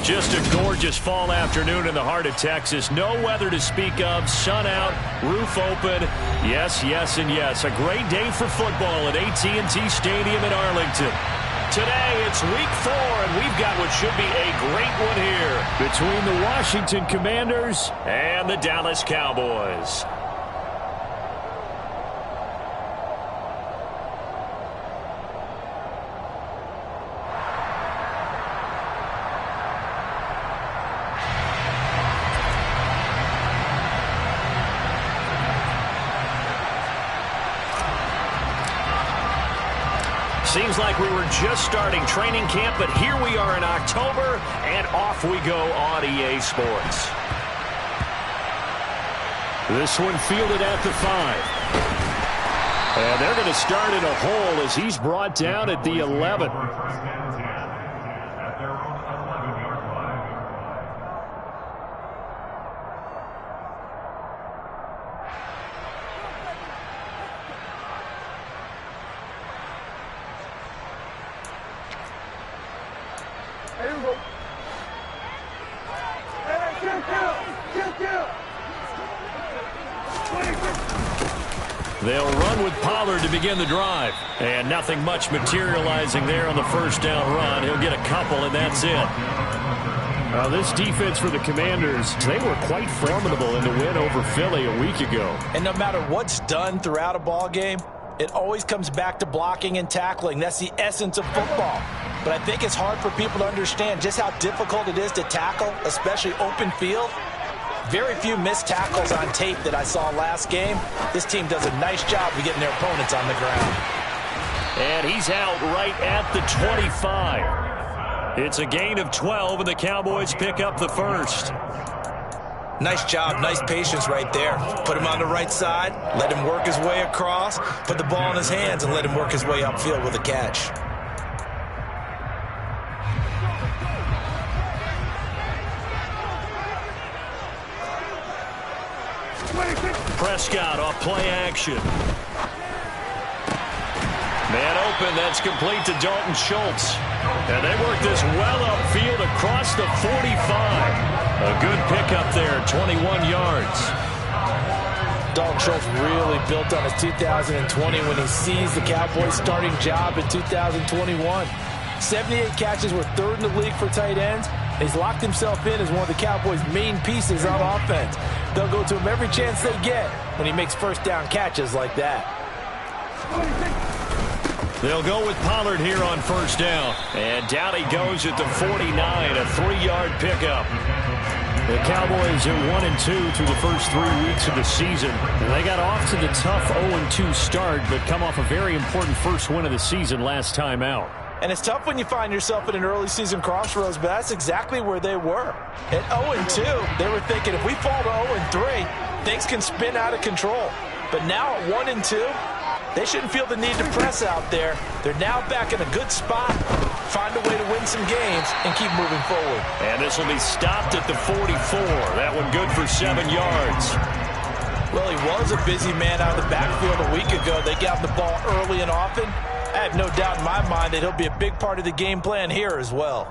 Just a gorgeous fall afternoon in the heart of Texas. No weather to speak of. Sun out, roof open. Yes, yes, and yes. A great day for football at AT&T Stadium in Arlington. Today, it's week 4, and we've got what should be a great one here between the Washington Commanders and the Dallas Cowboys. Seems like we were just starting training camp, but here we are in October, and off we go on EA Sports. This one fielded at the 5. And they're going to start in a hole as he's brought down at the 11. They'll run with Pollard to begin the drive. And nothing much materializing there on the first down run. He'll get a couple, and that's it. This defense for the Commanders, they were quite formidable in the win over Philly a week ago. And no matter what's done throughout a ball game, it always comes back to blocking and tackling. That's the essence of football. But I think it's hard for people to understand just how difficult it is to tackle, especially open field. Very few missed tackles on tape that I saw last game. This team does a nice job of getting their opponents on the ground. And he's out right at the 25. It's a gain of 12, and the Cowboys pick up the first. Nice job, nice patience right there. Put him on the right side, let him work his way across, put the ball in his hands, and let him work his way upfield with a catch. Prescott off play action. Man open, that's complete to Dalton Schultz. And they work this well upfield across the 45. A good pickup there, 21 yards. Dalton Schultz really built on his 2020 when he seized the Cowboys' starting job in 2021. 78 catches were third in the league for tight ends. He's locked himself in as one of the Cowboys' main pieces on offense. They'll go to him every chance they get when he makes first down catches like that. They'll go with Pollard here on first down. And down he goes at the 49, a 3-yard pickup. The Cowboys are 1-2 through the first 3 weeks of the season. And they got off to the tough 0-2 start, but come off a very important first win of the season last time out. And it's tough when you find yourself at an early season crossroads, but that's exactly where they were. At 0-2, they were thinking if we fall to 0-3, things can spin out of control. But now at 1-2, they shouldn't feel the need to press out there. They're now back in a good spot, find a way to win some games, and keep moving forward. And this will be stopped at the 44. That one good for 7 yards. Well, he was a busy man out of the backfield a week ago. They got the ball early and often. I have no doubt in my mind that he'll be a big part of the game plan here as well.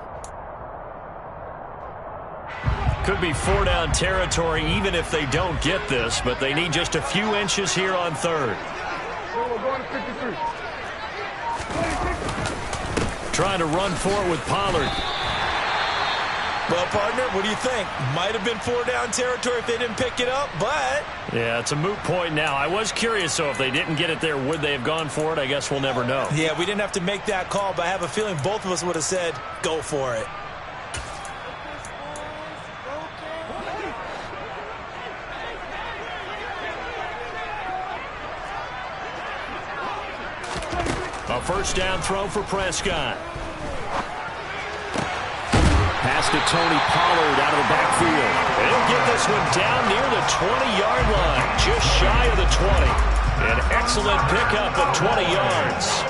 Could be 4-down territory even if they don't get this, but they need just a few inches here on third. Trying to run for it with Pollard. Well, partner, what do you think? Might have been 4-down territory if they didn't pick it up, but... Yeah, it's a moot point now. I was curious, so if they didn't get it there, would they have gone for it? I guess we'll never know. Yeah, we didn't have to make that call, but I have a feeling both of us would have said, go for it. A first down throw for Prescott. Pass to Tony Pollard out of the backfield. They'll get this one down near the 20-yard line, just shy of the 20. An excellent pickup of 20 yards.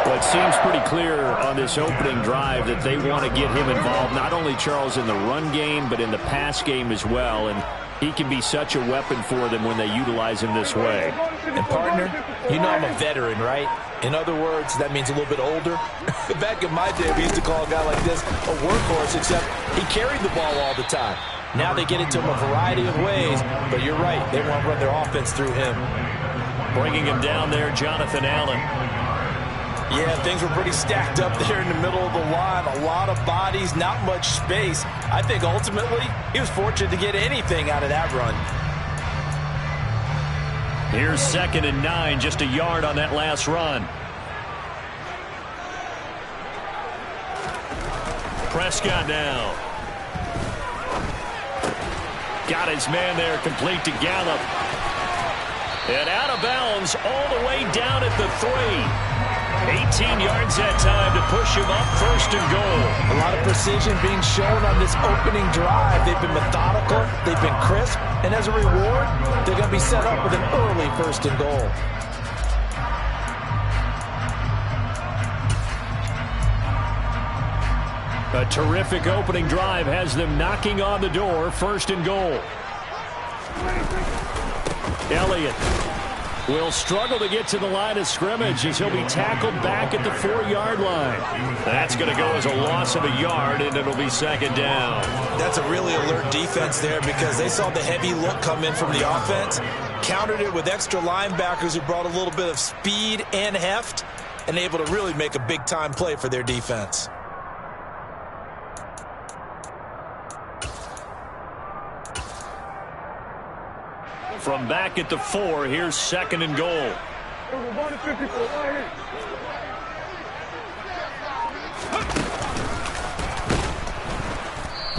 Well, it seems pretty clear on this opening drive that they want to get him involved, not only, Charles, in the run game, but in the pass game as well. And he can be such a weapon for them when they utilize him this way. And, partner, you know I'm a veteran, right? In other words, that means a little bit older. Back in my day, we used to call a guy like this a workhorse, except he carried the ball all the time. Now they get it to him a variety of ways, but you're right, they want to run their offense through him. Bringing him down there, Jonathan Allen. Yeah, things were pretty stacked up there in the middle of the line. A lot of bodies, not much space. I think ultimately he was fortunate to get anything out of that run. Here's 2nd and 9, just a yard on that last run. Prescott now. Got his man there, complete to Gallup. And out of bounds all the way down at the 3. 18 yards that time to push him up, 1st and goal. A lot of precision being shown on this opening drive. They've been methodical, they've been crisp, and as a reward, they're going to be set up with an early 1st and goal. A terrific opening drive has them knocking on the door, 1st and goal. Elliott will struggle to get to the line of scrimmage as he'll be tackled back at the 4-yard line. That's going to go as a loss of a yard, and it'll be 2nd down. That's a really alert defense there because they saw the heavy look come in from the offense, countered it with extra linebackers who brought a little bit of speed and heft, and able to really make a big-time play for their defense. From back at the 4, here's 2nd and goal.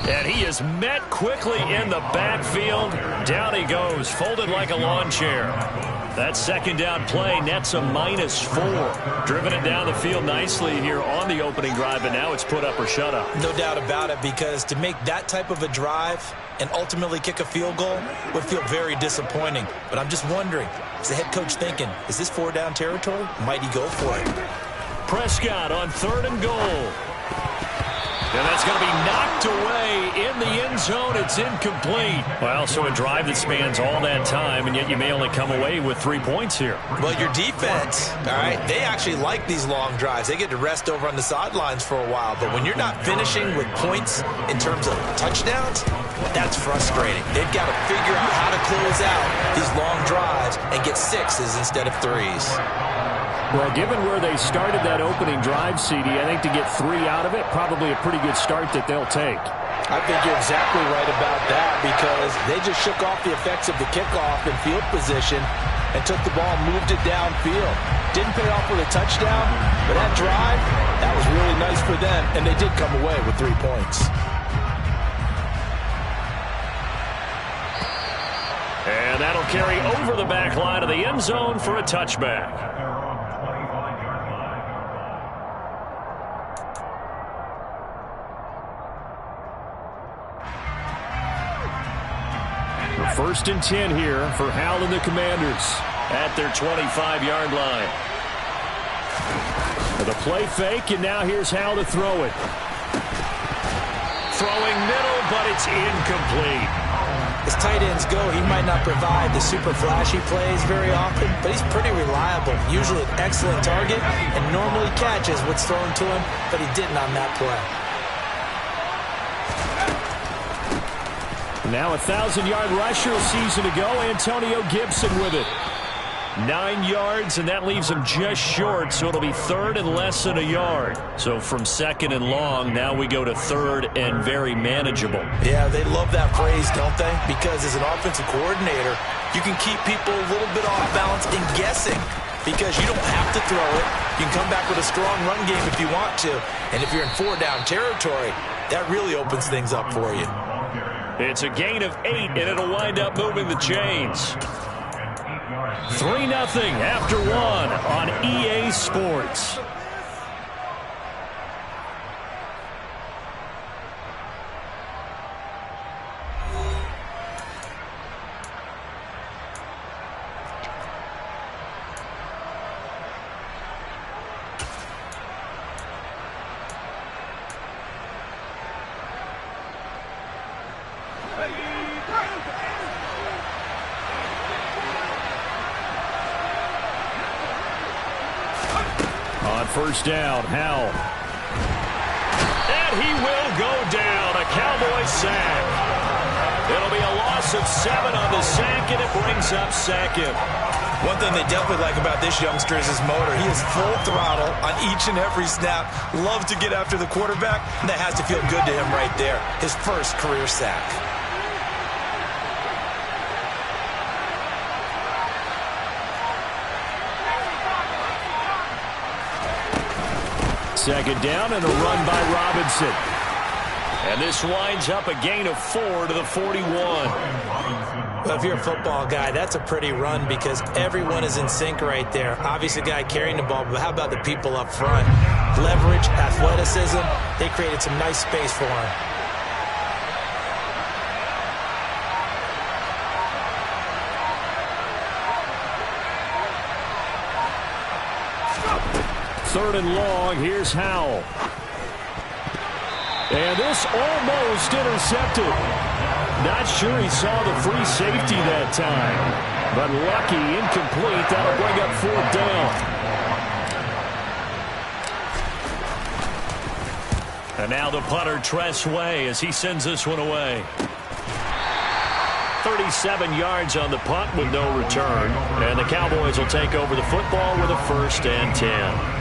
And he is met quickly in the backfield. Down he goes, folded like a lawn chair. That 2nd down play nets a -4. Driven it down the field nicely here on the opening drive, and now it's put up or shut up. No doubt about it, because to make that type of a drive and ultimately kick a field goal would feel very disappointing. But I'm just wondering, is the head coach thinking, is this 4-down territory? Might he go for it? Prescott on 3rd and goal. And that's going to be knocked away in the end zone. It's incomplete. Well, so a drive that spans all that time, and yet you may only come away with 3 points here. Well, your defense, all right, they actually like these long drives. They get to rest over on the sidelines for a while. But when you're not finishing with points in terms of touchdowns, that's frustrating. They've got to figure out how to close out these long drives and get 6s instead of 3s. Well, given where they started that opening drive, CD, I think to get 3 out of it, probably a pretty good start that they'll take. I think you're exactly right about that because they just shook off the effects of the kickoff and field position and took the ball and moved it downfield. Didn't pay off with a touchdown, but that drive, that was really nice for them, and they did come away with 3 points. And that'll carry over the back line of the end zone for a touchback. First and 10 here for Howell and the Commanders at their 25-yard line. The play fake, and now here's Howell to throw it. Throwing middle, but it's incomplete. As tight ends go, he might not provide the super flashy plays very often, but he's pretty reliable. Usually an excellent target and normally catches what's thrown to him, but he didn't on that play. Now a 1,000-yard rusher a season ago, Antonio Gibson with it. 9 yards, and that leaves him just short, so it'll be 3rd and less than a yard. So from 2nd and long, now we go to 3rd and very manageable. Yeah, they love that phrase, don't they? Because as an offensive coordinator, you can keep people a little bit off balance and guessing because you don't have to throw it. You can come back with a strong run game if you want to. And if you're in 4-down territory, that really opens things up for you. It's a gain of 8, and it'll wind up moving the chains. 3-0 after 1 on EA Sports. first down. Howell. And he will go down. A Cowboys sack. It'll be a loss of 7 on the sack, and it brings up second. One thing they definitely like about this youngster is his motor. He is full throttle on each and every snap. Loves to get after the quarterback, and that has to feel good to him right there. His first career sack. Second down and a run by Robinson. And this winds up a gain of 4 to the 41. Well, if you're a football guy, that's a pretty run because everyone is in sync right there. Obviously, the guy carrying the ball, but how about the people up front? Leverage, athleticism, they created some nice space for him. Third and long, here's Howell. And this almost intercepted. Not sure he saw the free safety that time. But lucky, incomplete. That'll bring up 4th down. And now the punter, Tress Way, as he sends this one away. 37 yards on the punt with no return. And the Cowboys will take over the football with a 1st and 10.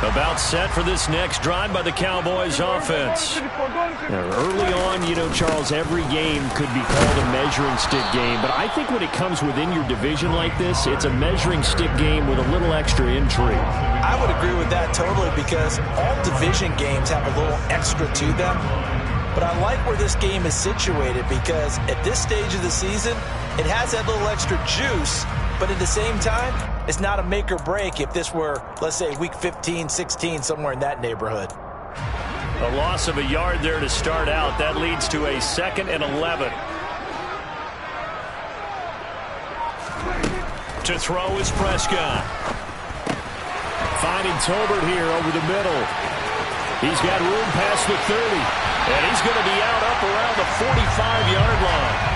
About set for this next drive by the Cowboys offense. Now, early on, you know, Charles, every game could be called a measuring stick game. But I think when it comes within your division like this, it's a measuring stick game with a little extra intrigue. I would agree with that totally because all division games have a little extra to them. But I like where this game is situated because at this stage of the season, it has that little extra juice. But at the same time, it's not a make or break if this were, let's say, week 15, 16, somewhere in that neighborhood. A loss of a yard there to start out. That leads to a 2nd and 11. To throw is Prescott. Finding Tolbert here over the middle. He's got room past the 30. And he's going to be out up around the 45-yard line.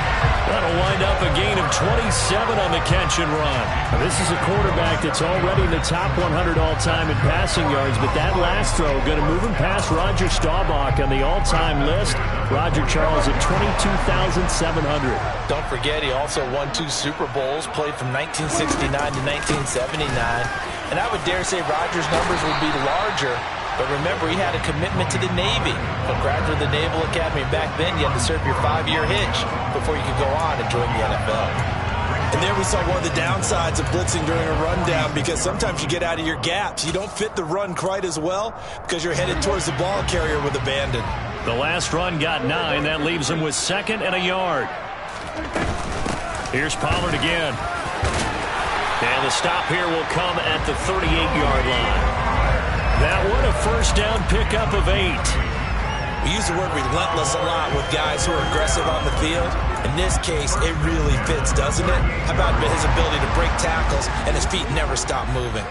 That'll wind up a gain of 27 on the catch and run. Now, this is a quarterback that's already in the top 100 all-time in passing yards, but that last throw going to move him past Roger Staubach on the all-time list. Roger Charles at 22,700. Don't forget, he also won 2 Super Bowls, played from 1969 to 1979. And I would dare say Roger's numbers would be larger. But remember, he had a commitment to the Navy. A graduate of the Naval Academy. Back then, you had to serve your 5-year hitch before you could go on and join the NFL. And there we saw one of the downsides of blitzing during a rundown because sometimes you get out of your gaps. You don't fit the run quite as well because you're headed towards the ball carrier with abandon. The last run got 9. That leaves him with 2nd and a yard. Here's Pollard again. And the stop here will come at the 38-yard line. That one a first down pickup of 8. We use the word relentless a lot with guys who are aggressive on the field. In this case, it really fits, doesn't it? How about his ability to break tackles and his feet never stop moving?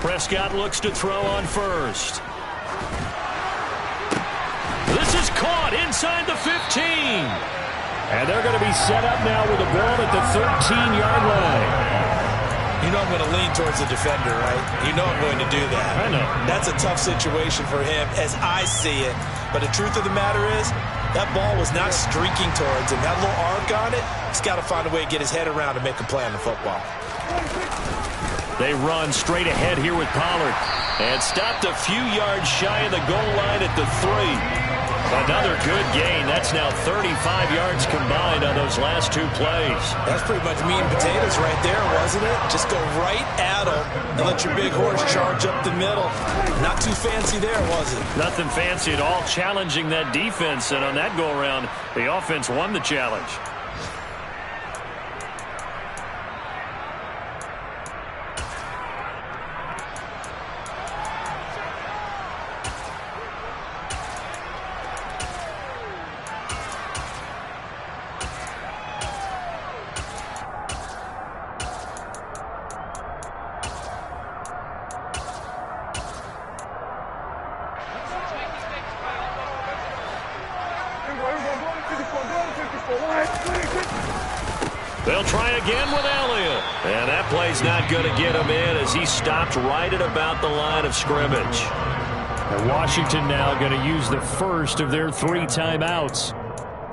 Prescott looks to throw on first. This is caught inside the 15. And they're going to be set up now with the ball at the 13-yard line. You know I'm going to lean towards the defender, right? You know I'm going to do that. I know. That's a tough situation for him as I see it. But the truth of the matter is, that ball was not streaking towards him. That little arc on it, he's got to find a way to get his head around and make a play on the football. They run straight ahead here with Pollard. And stopped a few yards shy of the goal line at the 3. Another good gain. That's now 35 yards combined on those last 2 plays. That's pretty much meat and potatoes right there, wasn't it? Just go right at him and let your big horse charge up the middle. Not too fancy there, was it? Nothing fancy at all, challenging that defense. And on that go-around, the offense won the challenge. They'll try again with Elliott. And that play's not going to get him in as he stopped right at about the line of scrimmage. And Washington now going to use the first of their 3 timeouts.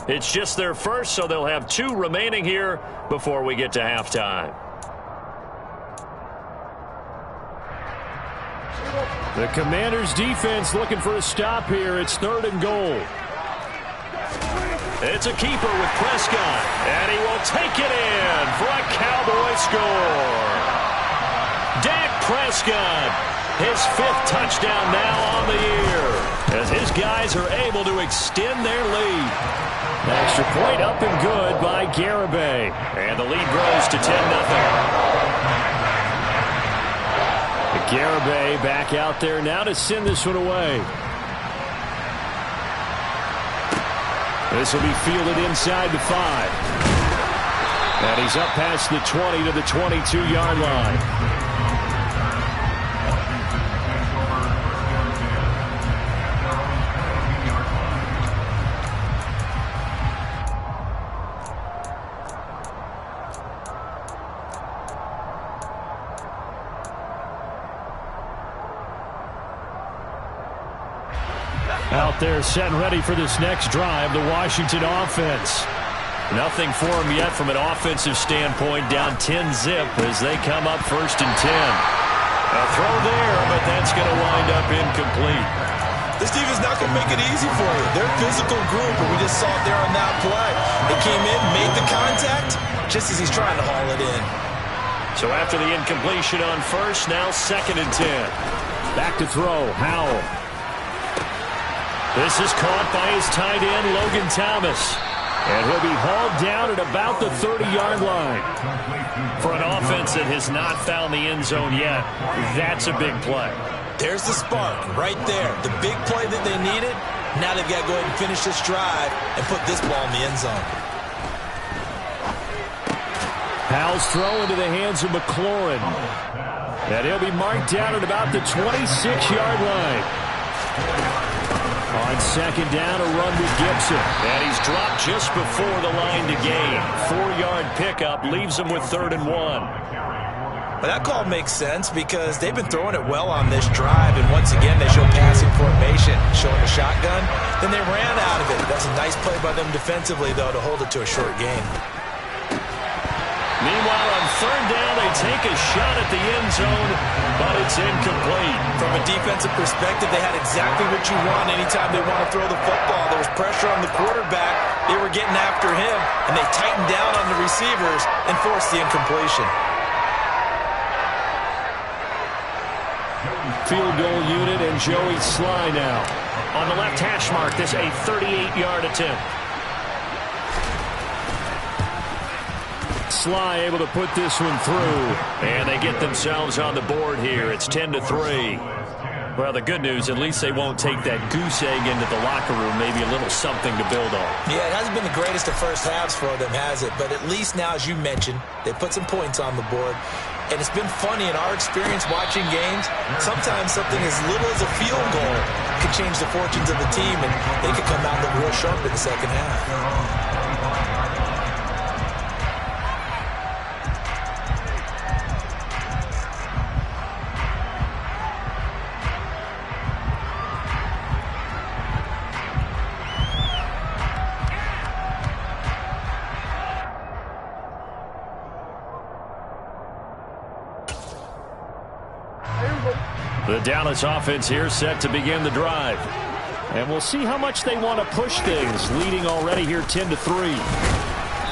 It's just their first, so they'll have 2 remaining here before we get to halftime. The Commanders' defense looking for a stop here. It's 3rd and goal. It's a keeper with Prescott, and he will take it in for a Cowboy score. Dak Prescott, his 5th touchdown now on the year, as his guys are able to extend their lead. An extra point up and good by Garibay. And the lead grows to 10-0. Garibay back out there now to send this one away. This will be fielded inside the 5. And he's up past the 20 to the 22-yard line. Out there set and ready for this next drive, the Washington offense. Nothing for them yet from an offensive standpoint, down 10-zip as they come up 1st and 10. A throw there, but that's going to wind up incomplete. This defense not going to make it easy for you. They're a physical group, and we just saw it there on that play. They came in, made the contact, just as he's trying to haul it in. So after the incompletion on 1st, now 2nd and 10. Back to throw, Howell. This is caught by his tight end, Logan Thomas. And he'll be hauled down at about the 30-yard line. For an offense that has not found the end zone yet, that's a big play. There's the spark right there. The big play that they needed. Now they've got to go ahead and finish this drive and put this ball in the end zone. Howell's throw into the hands of McLaurin. And he'll be marked down at about the 26-yard line. On 2nd down, a run with Gibson. And he's dropped just before the line to gain. 4-yard pickup leaves him with 3rd and 1. Well, that call makes sense because they've been throwing it well on this drive, and once again they show passing formation, showing a shotgun. Then they ran out of it. That's a nice play by them defensively, though, to hold it to a short gain. Meanwhile, on 3rd down, they take a shot at the end zone, but it's incomplete. From a defensive perspective, they had exactly what you want anytime they want to throw the football. There was pressure on the quarterback. They were getting after him, and they tightened down on the receivers and forced the incompletion. Field goal unit and Joey Sly now. On the left hash mark, this a 38-yard attempt. Sly able to put this one through. And they get themselves on the board here. It's 10-3. Well, the good news, at least they won't take that goose egg into the locker room. Maybe a little something to build on. Yeah, it hasn't been the greatest of first halves for them, has it? But at least now, as you mentioned, they put some points on the board. And it's been funny in our experience watching games. Sometimes something as little as a field goal could change the fortunes of the team, and they could come out and look real sharp in the second half. The Dallas offense here set to begin the drive. And we'll see how much they want to push things, leading already here 10-3.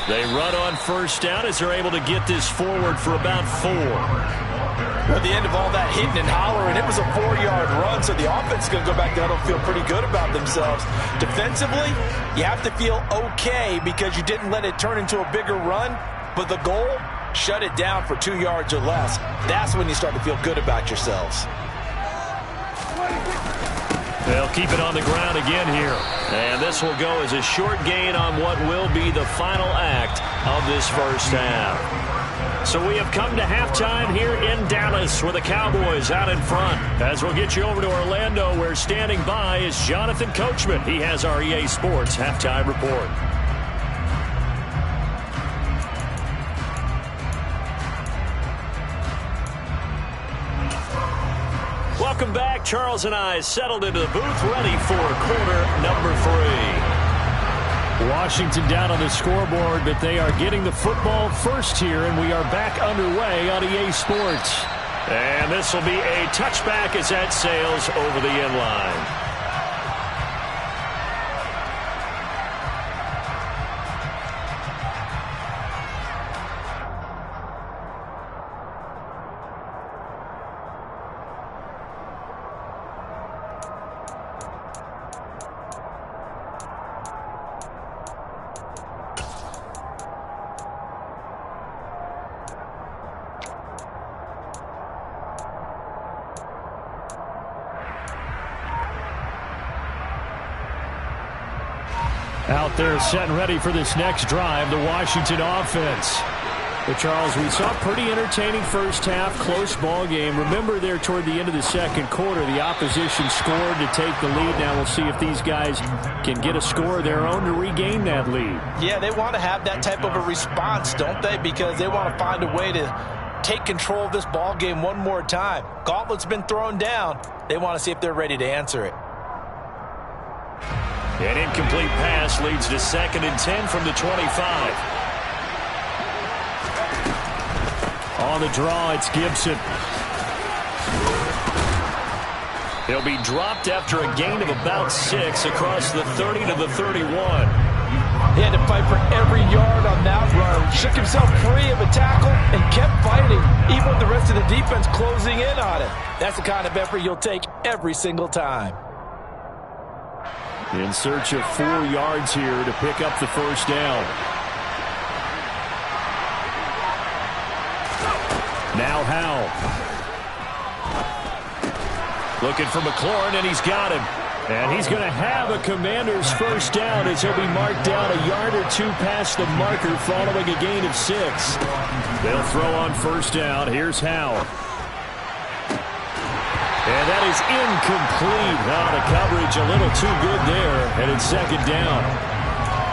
They run on 1st down as they're able to get this forward for about 4. At the end of all that hitting and hollering, it was a 4-yard run, so the offense is going to go back down and feel pretty good about themselves. Defensively, you have to feel okay because you didn't let it turn into a bigger run, but the goal, shut it down for 2 yards or less. That's when you start to feel good about yourselves. They'll keep it on the ground again here. And this will go as a short gain on what will be the final act of this first half. So we have come to halftime here in Dallas with the Cowboys out in front. As we'll get you over to Orlando, where standing by is Jonathan Coachman. He has our EA Sports halftime report. back. Charles and I settled into the booth, ready for quarter number 3. Washington down on the scoreboard, but they are getting the football first here, and we are back underway on EA Sports. And this will be a touchback as that sails over the end line. Out there set and ready for this next drive, the Washington offense. But Charles, we saw a pretty entertaining first half, close ball game. Remember there toward the end of the second quarter, the opposition scored to take the lead. Now we'll see if these guys can get a score of their own to regain that lead. Yeah, they want to have that type of a response, don't they? Because they want to find a way to take control of this ball game one more time. Gauntlet's been thrown down. They want to see if they're ready to answer it. An incomplete pass leads to 2nd and 10 from the 25. On the draw, it's Gibson. He'll be dropped after a gain of about 6 across the 30 to the 31. He had to fight for every yard on that run. Shook himself free of a tackle and kept fighting, even with the rest of the defense closing in on him. That's the kind of effort you'll take every single time. In search of 4 yards here to pick up the first down. Now Howe. Looking for McLaurin, and he's got him. And he's going to have a Commander's first down as he'll be marked down a yard or 2 past the marker following a gain of 6. They'll throw on first down. Here's Howe. And that is incomplete. The coverage a little too good there, and it's 2nd down.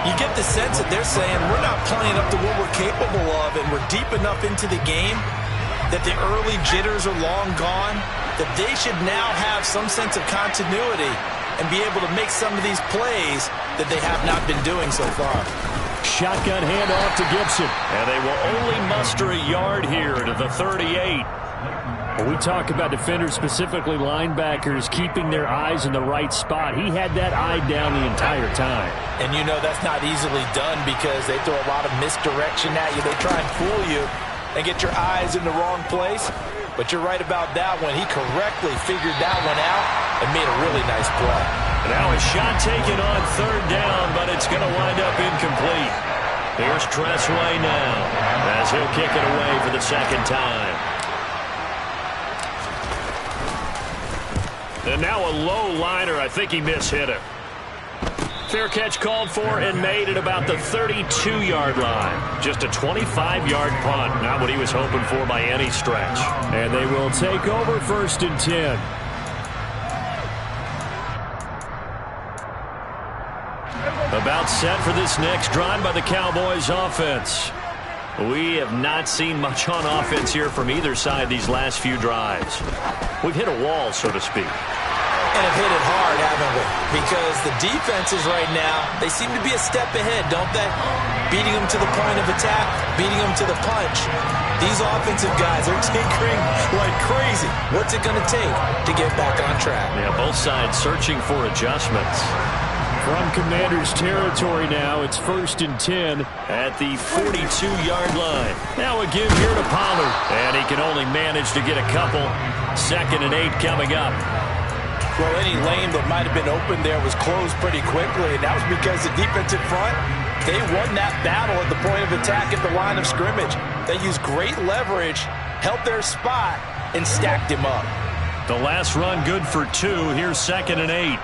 You get the sense that they're saying we're not playing up to what we're capable of, and we're deep enough into the game that the early jitters are long gone, that they should now have some sense of continuity and be able to make some of these plays that they have not been doing so far. Shotgun handoff to Gibson. And they will only muster a yard here to the 38. When we talk about defenders, specifically linebackers, keeping their eyes in the right spot, he had that eye down the entire time. And you know that's not easily done because they throw a lot of misdirection at you. They try and fool you and get your eyes in the wrong place. But you're right about that one. He correctly figured that one out and made a really nice play. Now a shot taken on 3rd down, but it's going to wind up incomplete. Here's Tressway now as he'll kick it away for the 2nd time. And now a low liner. I think he mishit it. Fair catch called for and made at about the 32-yard line. Just a 25-yard punt. Not what he was hoping for by any stretch. And they will take over 1st and 10. About set for this next drive by the Cowboys offense. We have not seen much on offense here from either side these last few drives. We've hit a wall, so to speak. And have hit it hard, haven't we? Because the defenses right now, they seem to be a step ahead, don't they? Beating them to the point of attack, beating them to the punch. These offensive guys are tinkering like crazy. What's it going to take to get back on track? Yeah, both sides searching for adjustments. From Commander's territory now, it's 1st and 10 at the 42-yard line. Now a give here to Pollard, and he can only manage to get a couple. 2nd and 8 coming up. Well, any lane that might have been open there was closed pretty quickly, and that was because the defensive front, they won that battle at the point of attack at the line of scrimmage. They used great leverage, held their spot, and stacked him up. The last run good for 2. Here's 2nd and 8.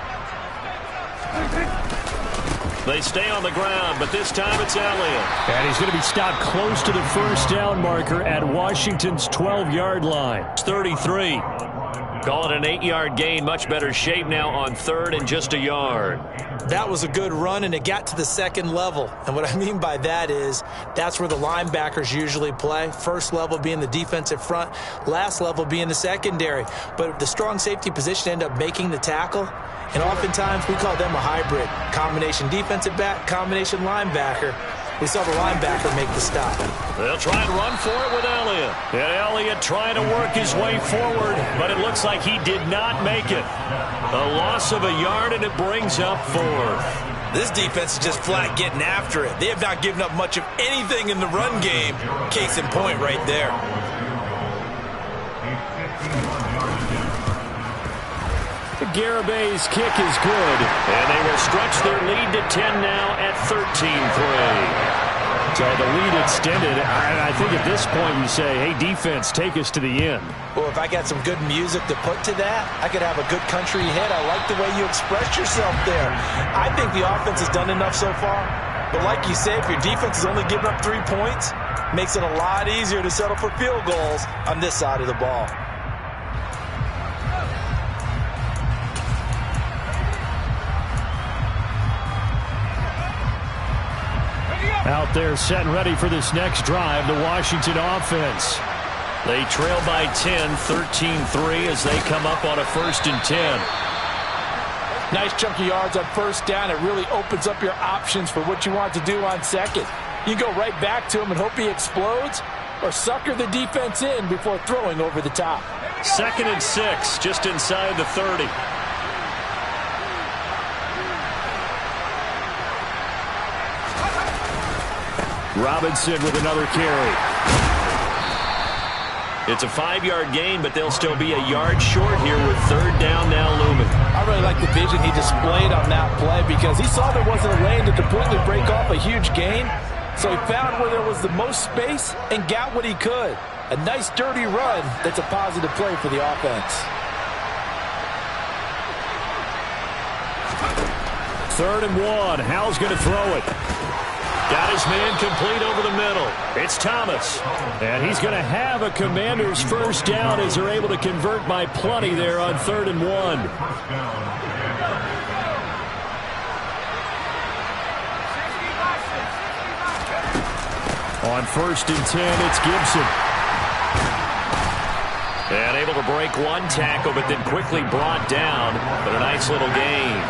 They stay on the ground, but this time it's Elliott. And he's going to be stopped close to the first down marker at Washington's 12-yard line. It's 33. Call it an 8-yard gain. Much better shape now on third and just a yard. That was a good run, and it got to the second level. And what I mean by that is that's where the linebackers usually play. First level being the defensive front, last level being the secondary. But the strong safety position ended up making the tackle. And oftentimes we call them a hybrid. Combination defensive back, combination linebacker. We saw the linebacker make the stop. They'll try and run for it with Elliott. And Elliott trying to work his way forward, but it looks like he did not make it. A loss of a yard, and it brings up fourth. This defense is just flat getting after it. They have not given up much of anything in the run game. Case in point right there. Garabay's kick is good. And they will stretch their lead to 10 now at 13-3. So the lead extended. I think at this point you say, hey, defense, take us to the end. Well, if I got some good music to put to that, I could have a good country hit. I like the way you expressed yourself there. I think the offense has done enough so far. But like you say, if your defense is only giving up 3 points, makes it a lot easier to settle for field goals on this side of the ball. Out there set and ready for this next drive, the Washington offense. They trail by 10, 13-3 as they come up on a 1st and 10. Nice chunk of yards on first down. It really opens up your options for what you want to do on second. You go right back to him and hope he explodes, or sucker the defense in before throwing over the top. 2nd and 6, just inside the 30. Robinson with another carry. It's a 5-yard gain, but they'll still be a yard short here with 3rd down now looming. I really like the vision he displayed on that play because he saw there wasn't a lane to completely break off a huge gain. So he found where there was the most space and got what he could. A nice dirty run that's a positive play for the offense. 3rd and 1. Howell's going to throw it. Got his man complete over the middle. It's Thomas. And he's going to have a Commander's first down as they're able to convert by plenty there on 3rd and 1. On 1st and 10, it's Gibson. And able to break one tackle, but then quickly brought down. But a nice little gain.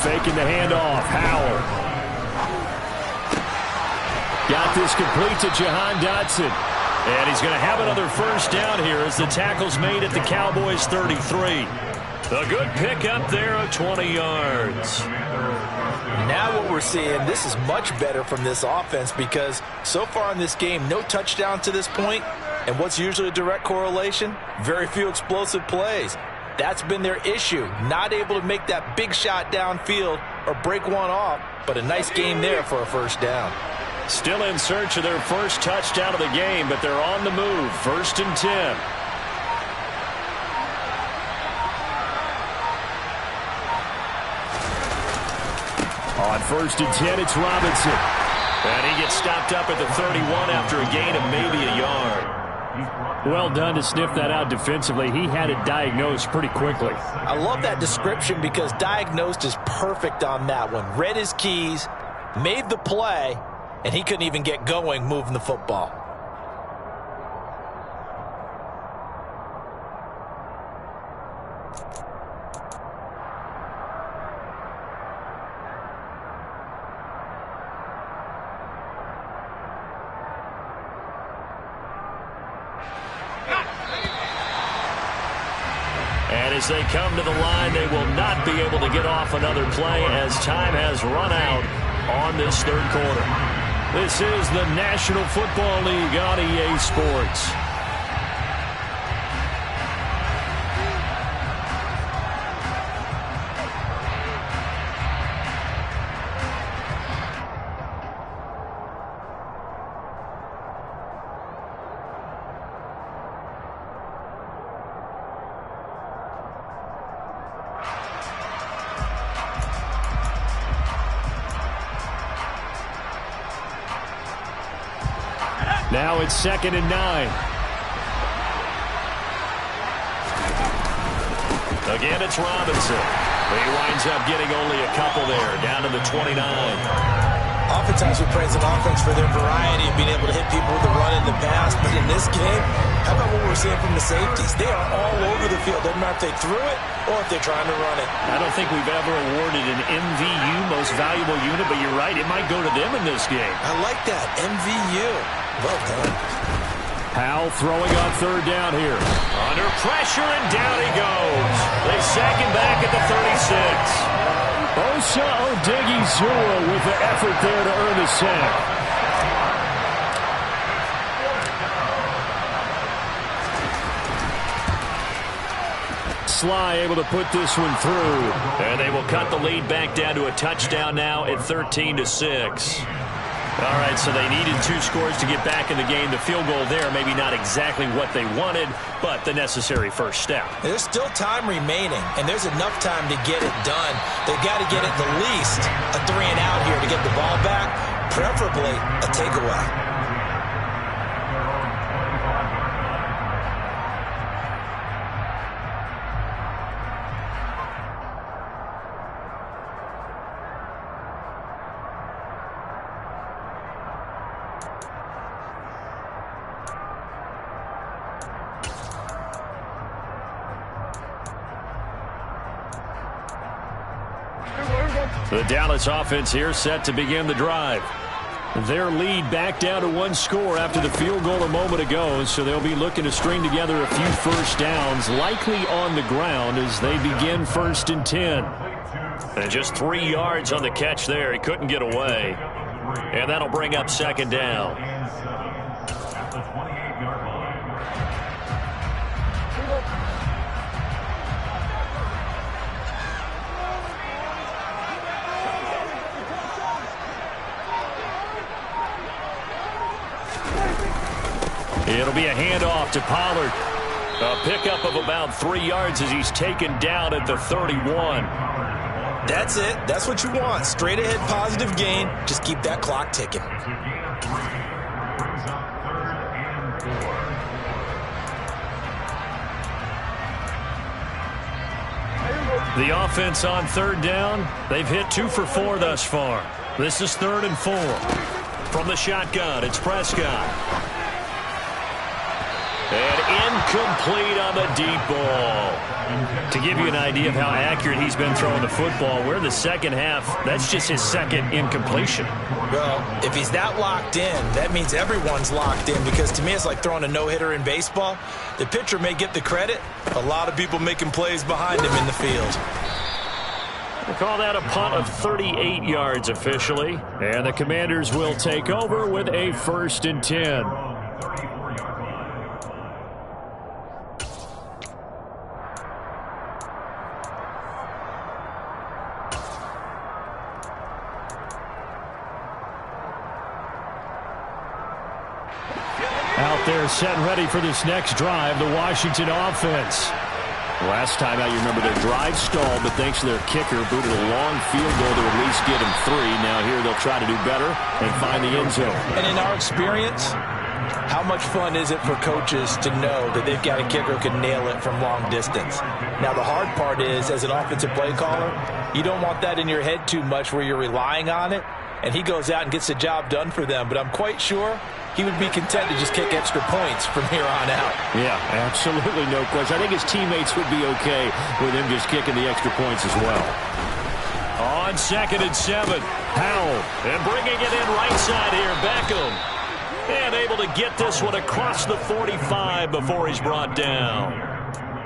Faking the handoff. Howell. Got this complete to Jahan Dotson. And he's going to have another first down here as the tackle's made at the Cowboys 33. A good pickup there of 20 yards. Now what we're seeing, this is much better from this offense because so far in this game, no touchdown to this point. And what's usually a direct correlation? Very few explosive plays. That's been their issue, not able to make that big shot downfield or break one off, but a nice game there for a first down. Still in search of their first touchdown of the game, but they're on the move. 1st and 10. On 1st and 10, it's Robinson. And he gets stopped up at the 31 after a gain of maybe a yard. Well done to sniff that out defensively. He had it diagnosed pretty quickly. I love that description because diagnosed is perfect on that one. Read his keys, made the play, and he couldn't even get going moving the football. And as they come to the line, they will not be able to get off another play as time has run out on this 3rd quarter. This is the National Football League on EA Sports. Now it's 2nd and 9. Again, it's Robinson. He winds up getting only a couple there, down to the 29. Oftentimes we praise an offense for their variety of being able to hit people with the run in the pass, but in this game, how about what we're seeing from the safeties? They are all over the field. Doesn't matter if they threw it or if they're trying to run it. I don't think we've ever awarded an MVU, most valuable unit, but you're right, it might go to them in this game. I like that, MVU. Well done. Powell throwing on 3rd down here. Under pressure, and down he goes. They sack him back at the 36. Osa Odighizuwa with the effort there to earn the sack. Sly able to put this one through. And they will cut the lead back down to a touchdown now at 13-6. All right, so they needed 2 scores to get back in the game. The field goal there, maybe not exactly what they wanted, but the necessary first step. There's still time remaining, and there's enough time to get it done. They've got to get at the least a 3-and-out here to get the ball back, preferably a takeaway. The Dallas offense here set to begin the drive. Their lead back down to 1 score after the field goal a moment ago, so they'll be looking to string together a few first downs, likely on the ground as they begin 1st and 10. And just 3 yards on the catch there. He couldn't get away. And that'll bring up 2nd down. It'll be a handoff to Pollard. A pickup of about 3 yards as he's taken down at the 31. That's it. That's what you want. Straight ahead positive gain. Just keep that clock ticking. The offense on 3rd down, they've hit 2 for 4 thus far. This is 3rd and 4. From the shotgun, it's Prescott. And incomplete on the deep ball. To give you an idea of how accurate he's been throwing the football, we're in the second half. That's just his 2nd incompletion. Well, if he's that locked in, that means everyone's locked in, because to me it's like throwing a no-hitter in baseball. The pitcher may get the credit. A lot of people making plays behind him in the field. We call that a punt of 38 yards officially. And the Commanders will take over with a 1st and 10. Out there set and ready for this next drive, the Washington offense. Last time out, you remember their drive stalled, but thanks to their kicker, booted a long field goal to at least get them 3. Now here they'll try to do better and find the end zone. And in our experience, how much fun is it for coaches to know that they've got a kicker who can nail it from long distance? Now the hard part is, as an offensive play caller, you don't want that in your head too much where you're relying on it, and he goes out and gets the job done for them. But I'm quite sure he would be content to just kick extra points from here on out. Yeah, absolutely no question. I think his teammates would be okay with him just kicking the extra points as well. On 2nd and 7, Powell. And bringing it in right side here, Beckham. And able to get this one across the 45 before he's brought down.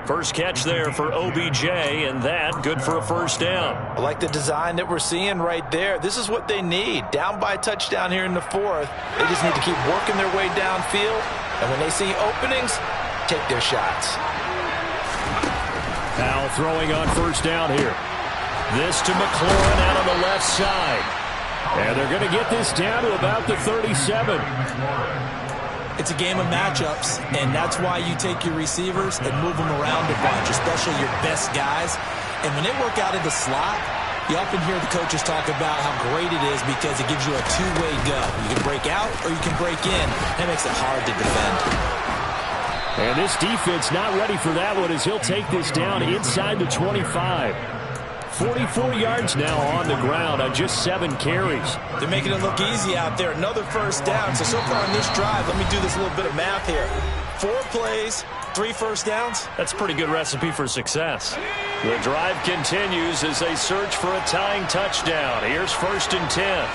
First catch there for OBJ, and that good for a 1st down. I like the design that we're seeing right there. This is what they need. Down by a touchdown here in the 4th. They just need to keep working their way downfield, and when they see openings, take their shots. Powell throwing on 1st down here. This to McLaurin out on the left side. And they're going to get this down to about the 37. It's a game of matchups, and that's why you take your receivers and move them around a bunch, especially your best guys. And when they work out of the slot, You often hear the coaches talk about how great it is because it gives you a two-way go. You can break out or you can break in. That makes it hard to defend. And this defense not ready for that one as he'll take this down inside the 25. 44 yards now on the ground on just 7 carries. They're making it look easy out there. Another first down. So far in this drive, let me do this little bit of math here. 4 plays, 3 first downs. That's a pretty good recipe for success. The drive continues as they search for a tying touchdown. Here's 1st and 10.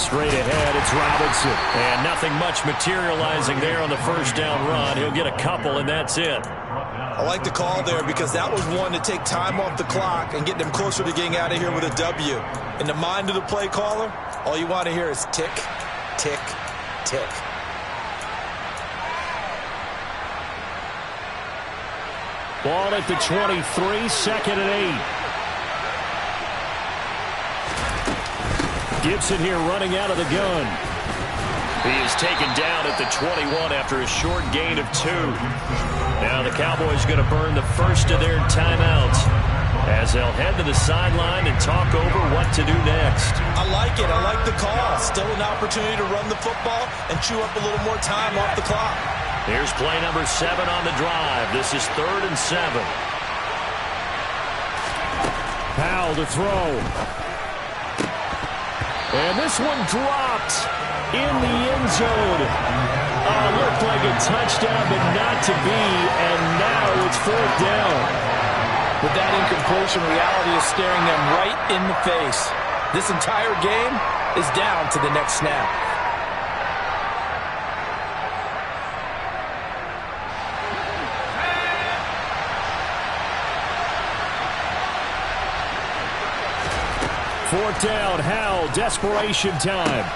Straight ahead, it's Robinson. And nothing much materializing there on the first down run. He'll get a couple, and that's it. I like the call there because that was one to take time off the clock and get them closer to getting out of here with a W. In the mind of the play caller, all you want to hear is tick, tick, tick. Ball at the 23, 2nd and 8. Gibson here running out of the gun. He is taken down at the 21 after a short gain of 2. Now the Cowboys going to burn the first of their timeouts as they'll head to the sideline and talk over what to do next. I like it. I like the call. Still an opportunity to run the football and chew up a little more time off the clock. Here's play number 7 on the drive. This is 3rd and 7. Powell to throw. And this one dropped in the end zone. Looked like a touchdown, but not to be. And now it's 4th down. With that incompletion, reality is staring them right in the face. This entire game is down to the next snap. Fourth down, Howell, desperation time.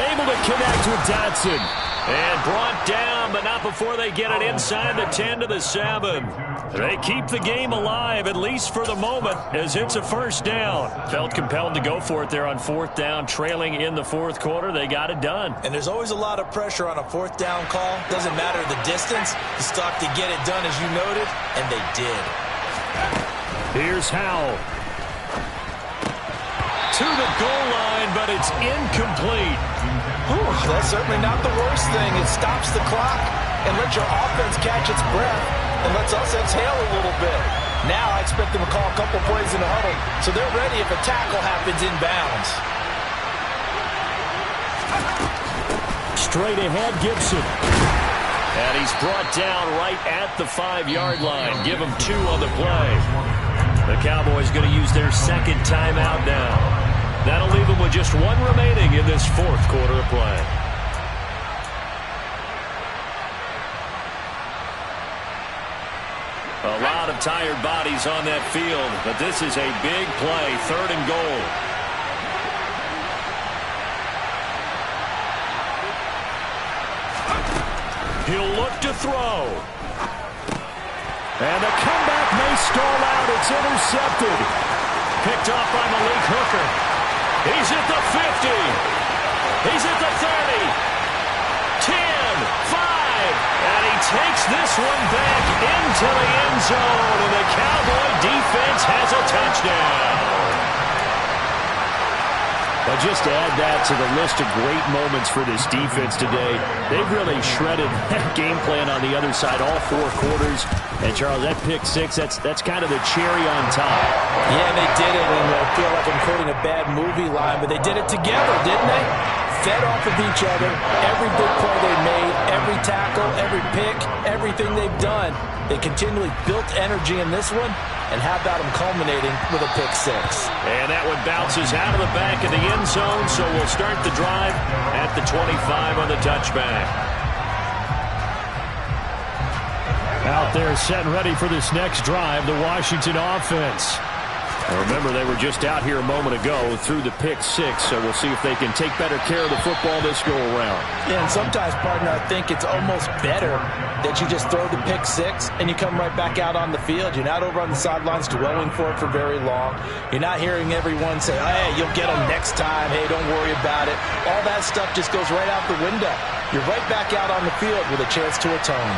Able to connect with Dotson. And brought down, but not before they get it inside the 10 to the 7. They keep the game alive, at least for the moment, as it's a first down. Felt compelled to go for it there on 4th down, trailing in the 4th quarter. They got it done. And there's always a lot of pressure on a 4th down call. Doesn't matter the distance. You stop to get it done, as you noted, and they did. Here's Howell. To the goal line, but it's incomplete. Whew, that's certainly not the worst thing. It stops the clock and lets your offense catch its breath and lets us exhale a little bit. Now I expect them to call a couple plays in the huddle so they're ready if a tackle happens inbounds. Straight ahead, Gibson. And he's brought down right at the 5-yard line. Give him 2 on the play. The Cowboys going to use their 2nd timeout now. That'll leave them with just 1 remaining in this 4th quarter of play. A lot of tired bodies on that field, but this is a big play, 3rd and goal. He'll look to throw. And the comeback may stall out. It's intercepted. Picked off by Malik Hooker. He's at the 50. He's at the 30. 10, 5. And he takes this one back into the end zone. And the Cowboy defense has a touchdown. But just add that to the list of great moments for this defense today. They've really shredded that game plan on the other side all 4 quarters. And, Charles, that pick 6, that's kind of the cherry on top. Yeah, they did it, and I feel like I'm quoting a bad movie line, but they did it together, didn't they? Fed off of each other. Every big play they made, every tackle, every pick, everything they've done. They continually built energy in this one. And how about them culminating with a pick 6? And that one bounces out of the back of the end zone, so we'll start the drive at the 25 on the touchback. Out there set and ready for this next drive, the Washington offense. Remember, they were just out here a moment ago through the pick 6, so we'll see if they can take better care of the football this go-around. Yeah, and sometimes, partner, I think it's almost better that you just throw the pick 6 and you come right back out on the field. You're not over on the sidelines dwelling for it for very long. You're not hearing everyone say, oh, hey, you'll get them next time. Hey, don't worry about it. All that stuff just goes right out the window. You're right back out on the field with a chance to atone.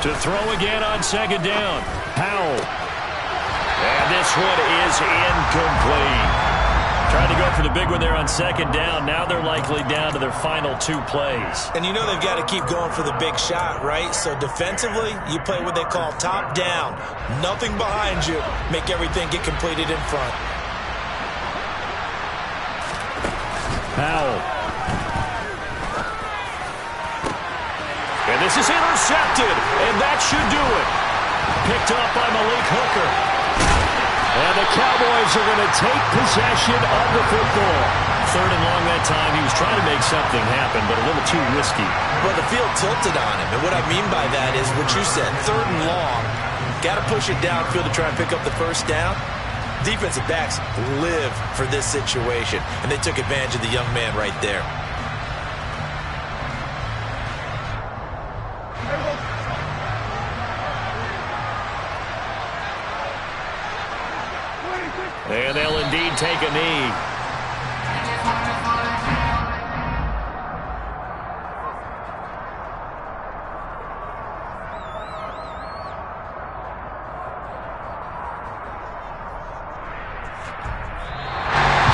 To throw again on 2nd down. Powell. And this one is incomplete. Trying to go for the big one there on second down. Now they're likely down to their final 2 plays. And you know they've got to keep going for the big shot, right? So defensively, you play what they call top down. Nothing behind you. Make everything get completed in front. Powell. And this is intercepted, and that should do it. Picked up by Malik Hooker. And the Cowboys are going to take possession of the football. 3rd and long that time. He was trying to make something happen, but a little too risky. Well, the field tilted on him. And what I mean by that is what you said, 3rd and long. Got to push it downfield to try and pick up the first down. Defensive backs live for this situation, and they took advantage of the young man right there. And they'll indeed take a knee.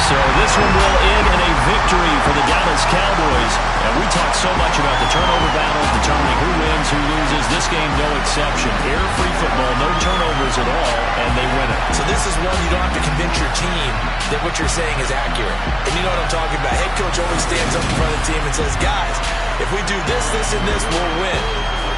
So this one will end in a victory for the Dallas Cowboys. And we talk so much about the turnover battle, determining who wins, who loses. This game, no exception. Air-free football, no turnovers at all, and they win it. So this is one you don't have to convince your team that what you're saying is accurate. And you know what I'm talking about. Head coach always stands up in front of the team and says, guys, if we do this, this, and this, we'll win.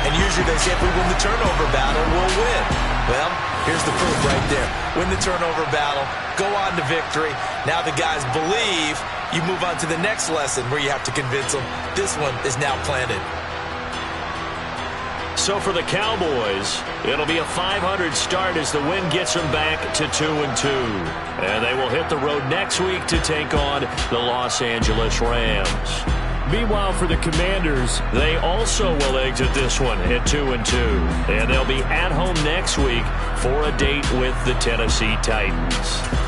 And usually they say if we win the turnover battle, we'll win. Well, here's the proof right there. Win the turnover battle, go on to victory. Now the guys believe. You move on to the next lesson where you have to convince them this one is now planted. So for the Cowboys, it'll be a 500 start as the win gets them back to 2-2. And they will hit the road next week to take on the Los Angeles Rams. Meanwhile, for the Commanders, they also will exit this one at 2-2. And they'll be at home next week for a date with the Tennessee Titans.